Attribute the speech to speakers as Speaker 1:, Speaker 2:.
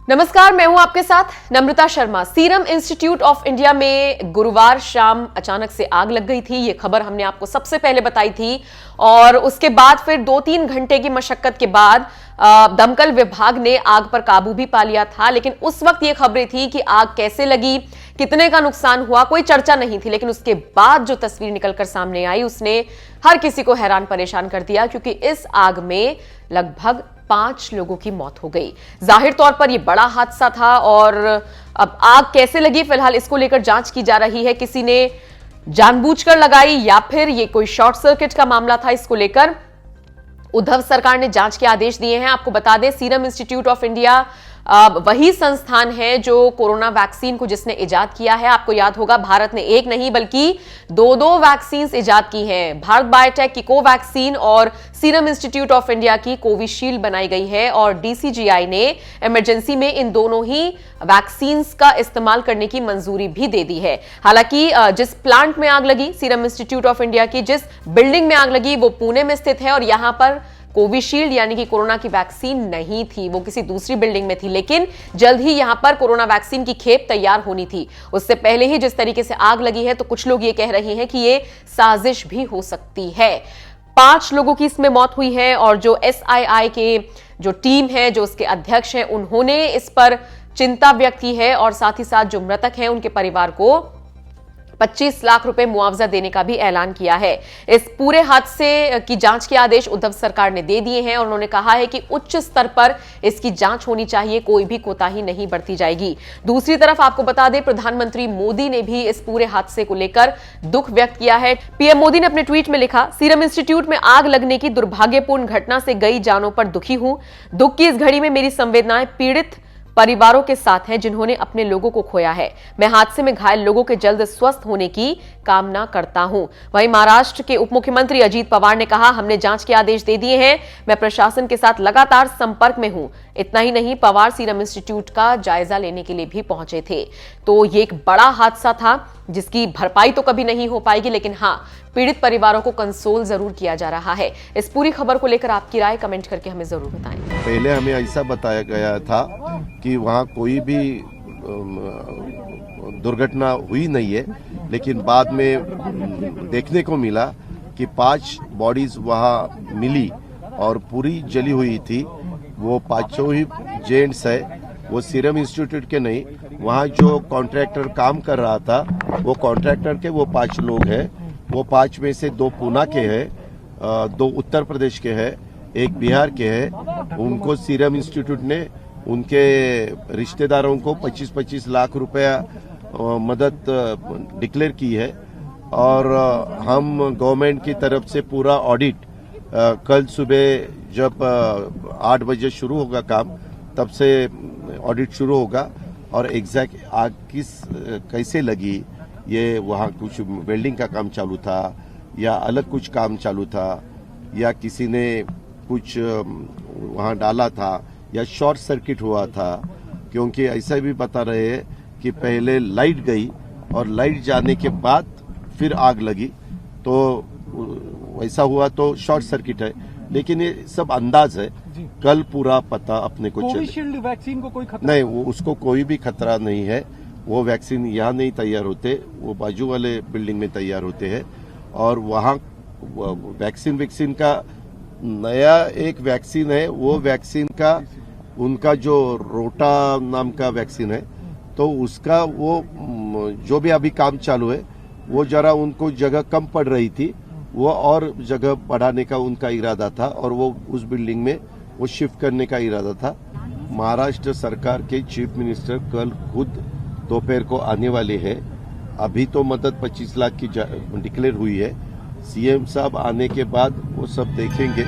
Speaker 1: नमस्कार, मैं हूं आपके साथ Namrata Sharma. Serum institute of India में गुरुवार शाम अचानक से आग लग गई थी। ये खबर हमने आपको सबसे पहले बताई थी और उसके बाद फिर 2-3 घंटे की मशक्कत के बाद दमकल विभाग ने आग पर काबू भी पा लिया था। लेकिन उस वक्त ये खबरें थी कि आग कैसे लगी, कितने का नुकसान हुआ, कोई चर्चा नहीं थी। लेकिन उसके बाद जो तस्वीर निकलकर सामने आई उसने हर किसी को हैरान परेशान कर दिया, क्योंकि इस आग में लगभग 5 लोगों की मौत हो गई। जाहिर तौर पर यह बड़ा हादसा था और अब आग कैसे लगी, फिलहाल इसको लेकर जांच की जा रही है। किसी ने जानबूझकर लगाई या फिर यह कोई शॉर्ट सर्किट का मामला था, इसको लेकर उद्धव सरकार ने जांच के आदेश दिए हैं। आपको बता दें, सीरम इंस्टीट्यूट ऑफ इंडिया वही संस्थान है जो कोरोना वैक्सीन को जिसने इजाद किया है। आपको याद होगा, भारत ने एक नहीं बल्कि 2 वैक्सीन इजाद की हैं। भारत बायोटेक की कोवैक्सीन और सीरम इंस्टीट्यूट ऑफ इंडिया की कोविशील्ड बनाई गई है और डीसीजीआई ने इमरजेंसी में इन दोनों ही वैक्सीन का इस्तेमाल करने की मंजूरी भी दे दी है। हालांकि जिस प्लांट में आग लगी, सीरम इंस्टीट्यूट ऑफ इंडिया की जिस बिल्डिंग में आग लगी, वो पुणे में स्थित है और यहां पर कोविशील्ड यानी कि कोरोना की वैक्सीन नहीं थी, वो किसी दूसरी बिल्डिंग में थी। लेकिन जल्द ही यहां पर कोरोना वैक्सीन की खेप तैयार होनी थी। उससे पहले ही जिस तरीके से आग लगी है, तो कुछ लोग ये कह रहे हैं कि ये साजिश भी हो सकती है। 5 लोगों की इसमें मौत हुई है और जो एसआईआई के जो टीम है, जो उसके अध्यक्ष हैं, उन्होंने इस पर चिंता व्यक्त की है और साथ ही साथ जो मृतक हैं उनके परिवार को 25 लाख रुपए मुआवजा देने का भी ऐलान किया है। इस पूरे हादसे की जांच के आदेश उद्धव सरकार ने दे दिए हैं और उन्होंने कहा है कि उच्च स्तर पर इसकी जांच होनी चाहिए, कोई भी कोताही नहीं बरती जाएगी। दूसरी तरफ आपको बता दें, प्रधानमंत्री मोदी ने भी इस पूरे हादसे को लेकर दुख व्यक्त किया है। पीएम मोदी ने अपने ट्वीट में लिखा, सीरम इंस्टीट्यूट में आग लगने की दुर्भाग्यपूर्ण घटना से गई जानों पर दुखी हूं। दुख की इस घड़ी में मेरी संवेदनाएं पीड़ित परिवारों के साथ हैं जिन्होंने अपने लोगों को खोया है। मैं हादसे में घायल लोगों के जल्द स्वस्थ होने की कामना करता हूं। वहीं महाराष्ट्र के उप मुख्यमंत्री अजीत पवार ने कहा, हमने जांच के आदेश दे दिए हैं, मैं प्रशासन के साथ लगातार संपर्क में हूं। इतना ही नहीं, पवार सीरम इंस्टीट्यूट का जायजा लेने के लिए भी पहुंचे थे। तो ये एक बड़ा हादसा था जिसकी भरपाई तो कभी नहीं हो पाएगी, लेकिन हां, पीड़ित परिवारों को कंसोल जरूर किया जा रहा है। इस पूरी खबर को लेकर आपकी राय कमेंट करके हमें जरूर बताएं।
Speaker 2: पहले हमें ऐसा बताया गया था कि वहाँ कोई भी दुर्घटना हुई नहीं है, लेकिन बाद में देखने को मिला कि 5 बॉडीज वहाँ मिली और पूरी जली हुई थी। वो 5 ही जेंट्स है, वो सीरम इंस्टीट्यूट के नहीं, वहाँ जो कॉन्ट्रैक्टर काम कर रहा था वो कॉन्ट्रैक्टर के वो 5 लोग हैं। वो 5 में से 2 पूना के हैं, 2 उत्तर प्रदेश के हैं, 1 बिहार के हैं। उनको सीरम इंस्टीट्यूट ने उनके रिश्तेदारों को 25-25 लाख रुपया मदद डिक्लेयर की है और हम गवर्नमेंट की तरफ से पूरा ऑडिट कल सुबह जब 8 बजे शुरू होगा काम, तब से ऑडिट शुरू होगा और एग्जैक्ट आग कैसे लगी, ये वहाँ कुछ वेल्डिंग का काम चालू था या अलग कुछ काम चालू था या किसी ने कुछ वहाँ डाला था या शॉर्ट सर्किट हुआ था, क्योंकि ऐसा भी बता रहे हैं कि पहले लाइट गई और लाइट जाने के बाद फिर आग लगी, तो वैसा हुआ तो शॉर्ट सर्किट है। लेकिन ये सब अंदाज है, कल पूरा पता अपने को चले।
Speaker 3: कोविशील्ड वैक्सीन को कोई खतरा
Speaker 2: नहीं, वो उसको कोई भी खतरा नहीं है। वो वैक्सीन यहाँ नहीं तैयार होते, वो बाजू वाले बिल्डिंग में तैयार होते हैं और वहाँ वैक्सीन का नया एक वैक्सीन है। वो वैक्सीन का उनका जो रोटा नाम का वैक्सीन है, तो उसका वो जो भी अभी काम चालू है, वो जरा उनको जगह कम पड़ रही थी, वो और जगह बढ़ाने का उनका इरादा था और वो उस बिल्डिंग में वो शिफ्ट करने का इरादा था। महाराष्ट्र सरकार के चीफ मिनिस्टर कल खुद दोपहर को आने वाले हैं। अभी तो मदद 25 लाख की डिक्लेयर हुई है। सीएम साहब आने के बाद वो सब देखेंगे।